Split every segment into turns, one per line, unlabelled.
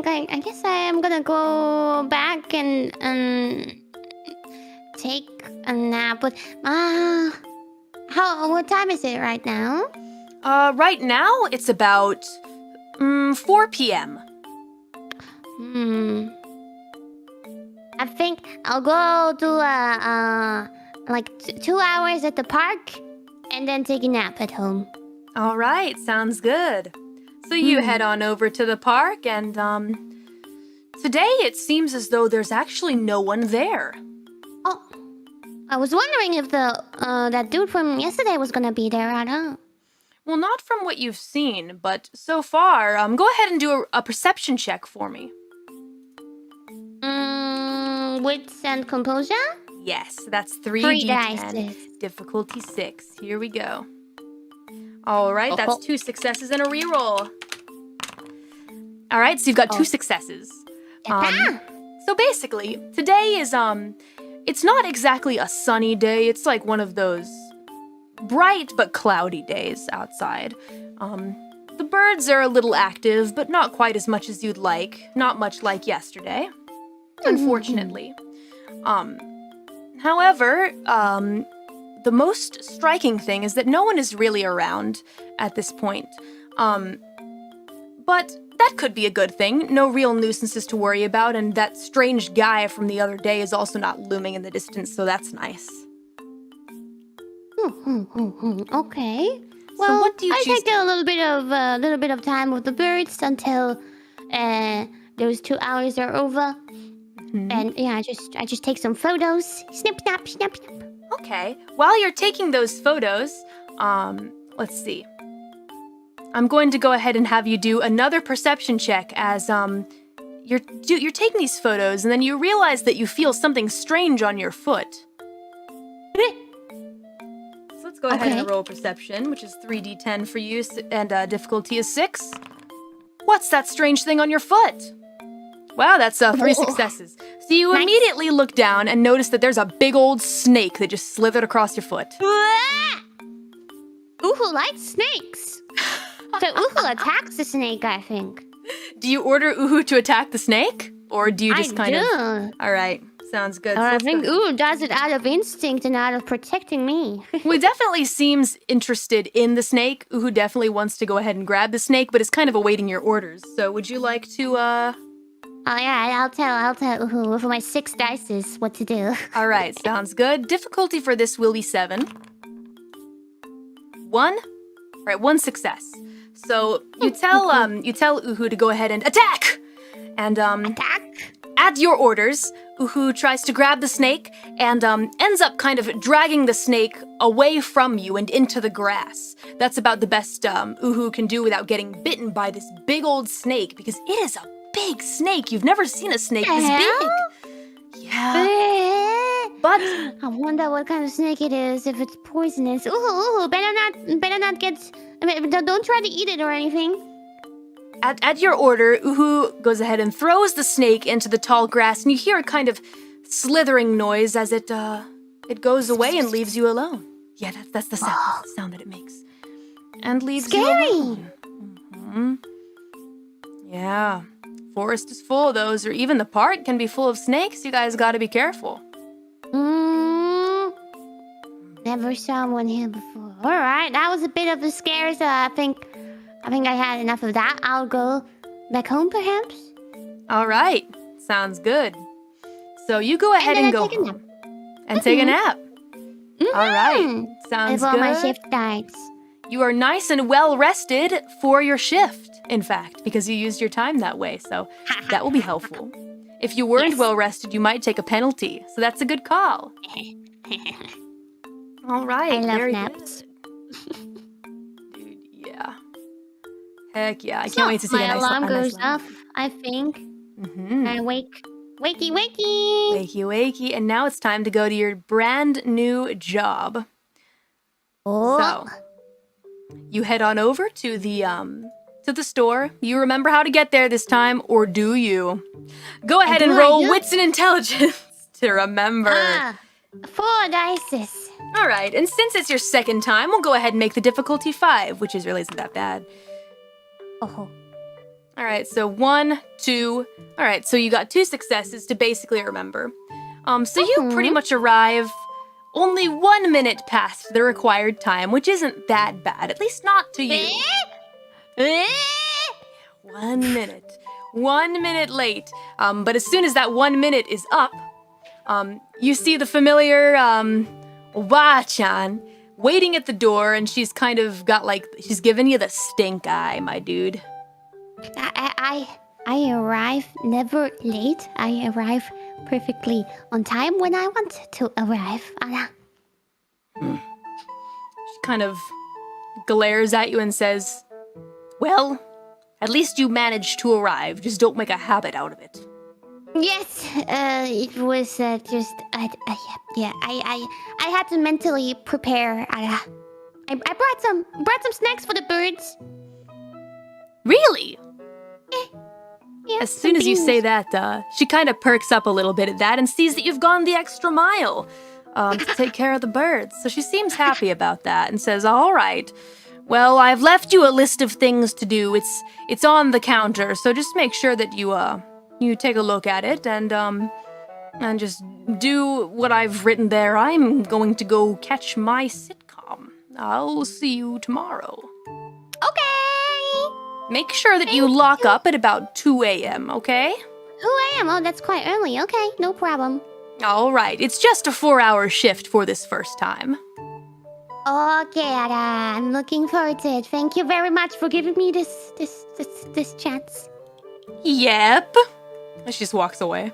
think I guess I am gonna go back and take a nap. But what time is it right now?
Right now it's about 4 p.m.
I think I'll go do like 2 hours at the park and then take a nap at home.
All right, sounds good. So you head on over to the park, and today it seems as though there's actually no one there.
Oh, I was wondering if the that dude from yesterday was gonna be there or not.
Well, not from what you've seen, but so far, go ahead and do a perception check for me.
Wits and composure?
Yes, that's 3
Three
D10.
dice.
Difficulty 6. Here we go. All right, that's 2 successes and a reroll. All right, so you've got 2 successes. So basically, today is it's not exactly a sunny day. It's like one of those bright but cloudy days outside. The birds are a little active, but not quite as much as you'd like. Not much like yesterday, unfortunately. However, the most striking thing is that no one is really around at this point. But that could be a good thing. No real nuisances to worry about, and that strange guy from the other day is also not looming in the distance, so that's nice.
Okay. Well,
what do you
I
choose
take a little bit of time with the birds until those 2 hours are over. And yeah, I just take some photos. Snip, snap, snap, snap.
Okay. While you're taking those photos, let's see. I'm going to go ahead and have you do another perception check as you're taking these photos, and then you realize that you feel something strange on your foot. So let's go ahead and roll perception, which is 3d10 for you, and difficulty is 6. What's that strange thing on your foot? Wow, that's 3 successes. So you immediately look down and notice that there's a big old snake that just slithered across your foot.
Uhu likes snakes. So Uhu attacks the snake, I think.
Do you order Uhu to attack the snake? Or do you just
I do.
All right, sounds good.
I think Uhu does it out of instinct and out of protecting me.
Well, he definitely seems interested in the snake. Uhu definitely wants to go ahead and grab the snake, but is kind of awaiting your orders. So would you like to,
Oh yeah, I'll tell Uhu with my 6 dices what to do.
All right, sounds good. Difficulty for this will be 7. 1? All right, 1 success. So you tell Uhu to go ahead and attack! And
Attack?
at your orders, Uhu tries to grab the snake and ends up kind of dragging the snake away from you and into the grass. That's about the best Uhu can do without getting bitten by this big old snake, because it is a big snake. You've never seen a snake this big. Yeah. But
I wonder what kind of snake it is, if it's poisonous. Ooh, better not get... I mean, don't try to eat it or anything.
At your order, Uhu goes ahead and throws the snake into the tall grass, and you hear a kind of slithering noise as it goes away and leaves you alone. Yeah, that's the sound. That's the sound that it makes. And leaves you alone. Yeah. Forest is full of those, or even the park can be full of snakes. You guys gotta be careful.
Never saw one here before. Alright, that was a bit of a scare, so I think I had enough of that. I'll go back home, perhaps?
Alright, sounds good. So you go ahead and go home. And take a nap. Alright, sounds
Before
good.
my shift starts.
You are nice and well rested for your shift, in fact, because you used your time that way, so that will be helpful. If you weren't well rested, you might take a penalty, so that's a good call. All right,
I love
very
naps.
good. Dude, yeah. Heck yeah, I can't wait to see
my
that
alarm goes off, I think. I wake. Wakey, wakey!
Wakey, wakey, and now it's time to go to your brand new job. So, you head on over to the store. You remember how to get there this time, or do you? Go ahead and roll wits and intelligence to remember.
4 dices.
All right, and since it's your second time, we'll go ahead and make the difficulty 5, which really isn't that bad.
Oh.
All right, so 1, 2. All right, so you got 2 successes to basically remember. So you pretty much arrive only 1 minute past the required time, which isn't that bad, at least not to you. 1 minute. 1 minute late. But as soon as that 1 minute is up, you see the familiar Oba-chan waiting at the door, and she's kind of got she's giving you the stink eye, my dude.
I arrive never late. I arrive perfectly on time when I want to arrive.
She kind of glares at you and says, well, at least you managed to arrive. Just don't make a habit out of it.
Yes, it was just I had to mentally prepare. I brought some snacks for the birds.
Really?
Yeah,
As soon as you
beans.
say that, she kind of perks up a little bit at that and sees that you've gone the extra mile to take care of the birds. So she seems happy about that and says, all right, well, I've left you a list of things to do. It's on the counter, so just make sure that you take a look at it and just do what I've written there. I'm going to go catch my sitcom. I'll see you tomorrow.
Okay.
Make sure that you lock up at about 2 a.m., okay?
2 a.m. Oh, that's quite early. Okay, no problem.
All right, it's just a 4-hour shift for this first time.
Okay, Ada, I'm looking forward to it. Thank you very much for giving me this chance.
Yep. And she just walks away.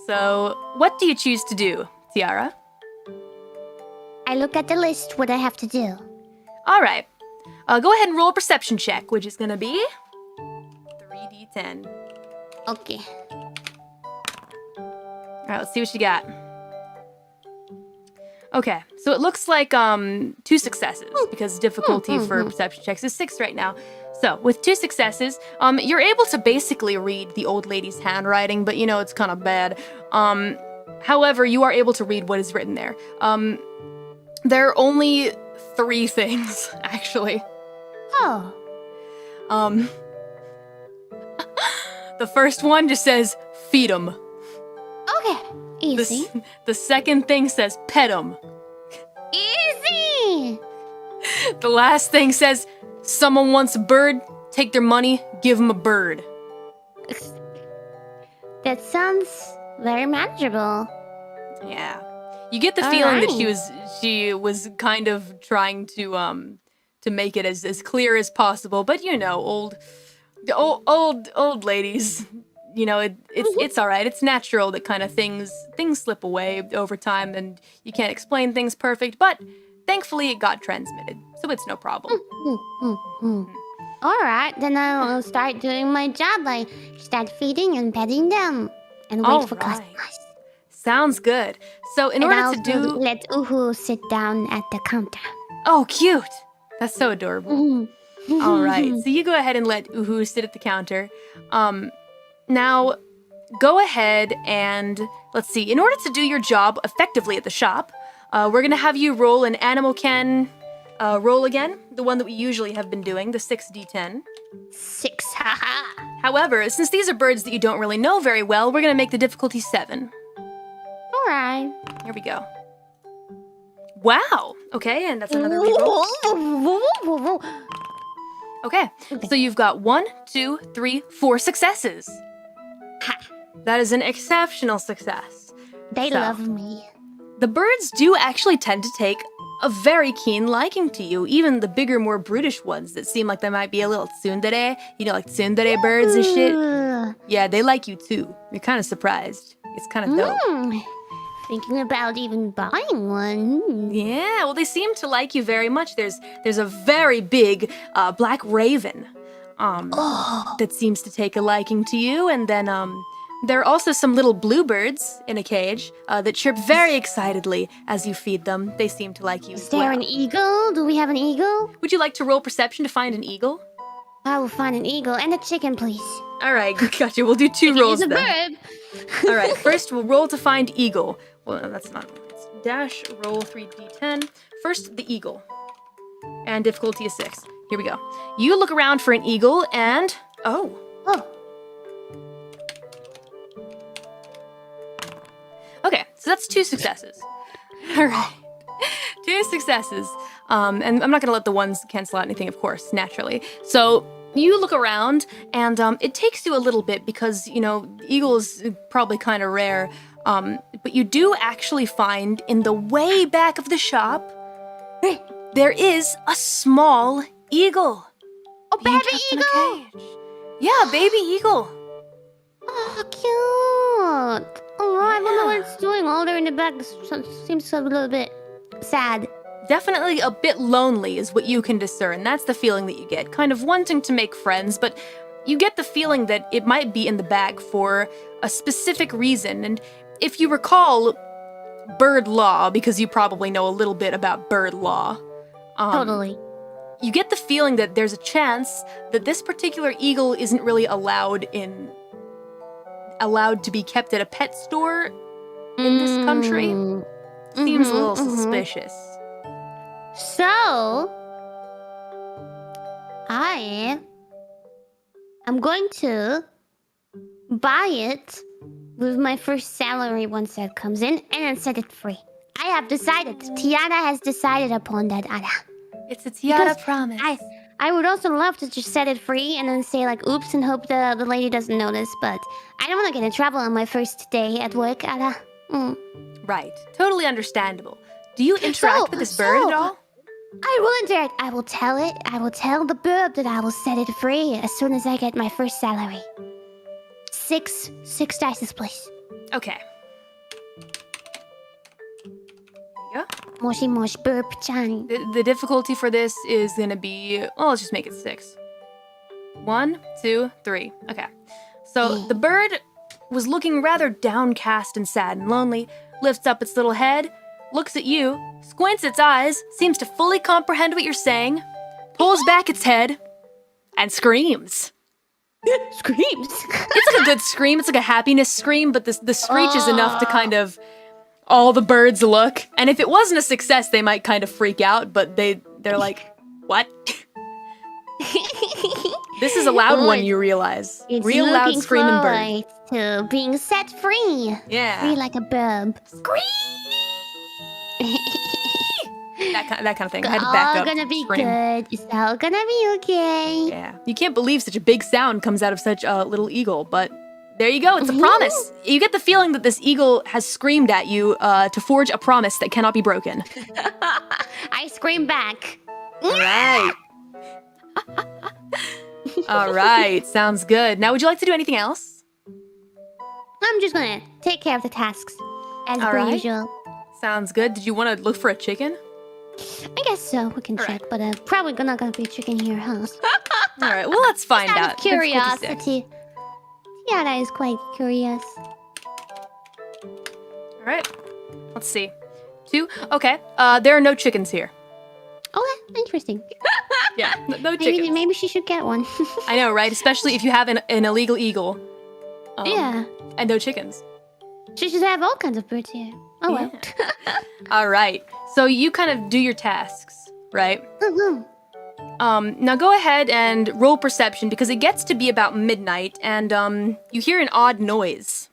So, what do you choose to do, Tiara?
I look at the list, what I have to do.
All right. Go ahead and roll a perception check, which is going to be 3d10.
Okay.
All right, let's see what you got. Okay, so it looks like 2 successes because difficulty for perception checks is 6 right now. So with 2 successes, you're able to basically read the old lady's handwriting, but it's kind of bad. However, you are able to read what is written there. There are only 3 things, actually.
Oh.
The first one just says, feed 'em.
Okay. Easy.
The second thing says, pet 'em.
Easy.
The last thing says, someone wants a bird, take their money, give them a bird.
That sounds very manageable.
Yeah. You get the
All
feeling
right.
that she was kind of trying to make it as clear as possible, but old ladies, it's all right. It's natural that kind of things slip away over time and you can't explain things perfect, but thankfully it got transmitted, so it's no problem.
All right, then I'll start doing my job. I start feeding and petting them and wait
All
for
right.
customers.
Sounds good. So in
And
order
I'll
to do...
let Uhu sit down at the counter.
Oh, cute. That's so adorable. All right, so you go ahead and let Uhu sit at the counter. Now, go ahead and, let's see, in order to do your job effectively at the shop, we're going to have you roll an Animal Ken roll again, the one that we usually have been doing, the 6d10.
6, haha.
However, since these are birds that you don't really know very well, we're going to make the difficulty 7.
All right.
Here we go. Wow. Okay, and that's another reroll. Okay, so you've got 1, 2, 3, 4 successes. That is an exceptional success.
They
So,
love me.
The birds do actually tend to take a very keen liking to you, even the bigger, more brutish ones that seem like they might be a little tsundere, like tsundere birds and shit.
Ugh.
Yeah, they like you too. You're kind of surprised. It's kind of dope.
Thinking about even buying one.
Yeah, well, they seem to like you very much. There's a very big black raven that seems to take a liking to you, and then there are also some little bluebirds in a cage that chirp very excitedly as you feed them. They seem to like you
Is
as
there
well.
an eagle? Do we have an eagle?
Would you like to roll perception to find an eagle?
I will find an eagle and a chicken, please.
All right, gotcha. We'll do 2 rolls
It's a
then.
bird.
All right, first we'll roll to find eagle. Well, no, that's not. It's dash roll 3d10. First, the eagle. And difficulty is 6. here we go. You look around for an eagle and... Oh. Okay, so that's 2 successes. All right. 2 successes. And I'm not going to let the ones cancel out anything, of course, naturally. So you look around, and it takes you a little bit because, you know, eagle is probably kind of rare. But you do actually find in the way back of the shop, there is a small eagle.
Oh, baby eagle!
Yeah, baby eagle.
Oh, cute. Oh, I wonder what it's doing all there in the back. Seems a little bit sad.
Definitely a bit lonely is what you can discern. That's the feeling that you get. Kind of wanting to make friends, but you get the feeling that it might be in the bag for a specific reason. And if you recall bird law, because you probably know a little bit about bird law.
Totally.
You get the feeling that there's a chance that this particular eagle isn't really allowed to be kept at a pet store in this country. Seems a little suspicious.
So, I am going to buy it with my first salary once that comes in, and then set it free. I have decided. Tiara has decided upon that, Ada.
It's a Tiara
Because
promise.
I would also love to just set it free and then say like, oops, and hope the lady doesn't notice, but I don't want to get in trouble on my first day at work, Ada.
Right. Totally understandable. Do you interact with this bird at all?
I will interact. I will tell it. I will tell the bird that I will set it free as soon as I get my first salary. 6 dice, please.
Okay. There you go.
Moshi mosh burp-chan.
The difficulty for this is gonna be... Well, let's just make it 6. 1, 2, 3. Okay. So the bird was looking rather downcast and sad and lonely, lifts up its little head, looks at you, squints its eyes, seems to fully comprehend what you're saying, pulls back its head, and screams.
Screams.
It's like a good scream. It's like a happiness scream, but the screech is enough to kind of... All the birds look, and if it wasn't a success, they might kind of freak out, but they're like, what? This is a loud one, you realize.
It's
real loud screaming bird.
To being set free.
Yeah.
Free like a bird.
Scream! that kind of thing. I had
It's
to back
all
up.
gonna be
scream.
good. It's all gonna be okay.
Yeah. You can't believe such a big sound comes out of such a little eagle, but there you go. It's a promise. You get the feeling that this eagle has screamed at you to forge a promise that cannot be broken.
I scream back.
All right. All right. Sounds good. Now, would you like to do anything else?
I'm just gonna take care of the tasks as
All
per
right.
usual.
Sounds good. Did you want to look for a chicken?
I guess so. We can
All
check, but probably not gonna be chicken here, huh?
All right. Well, let's find
Out
out.
of curiosity. Tiara is quite curious.
All right. Let's see. 2. Okay. There are no chickens here.
Okay, interesting.
Yeah. No chickens.
Maybe she should get one.
I know, right? Especially if you have an illegal eagle.
Yeah.
And no chickens.
She should have all kinds of birds here. Oh well.
All right. So you kind of do your tasks, right?
Mhm.
Now go ahead and roll perception because it gets to be about midnight and you hear an odd noise.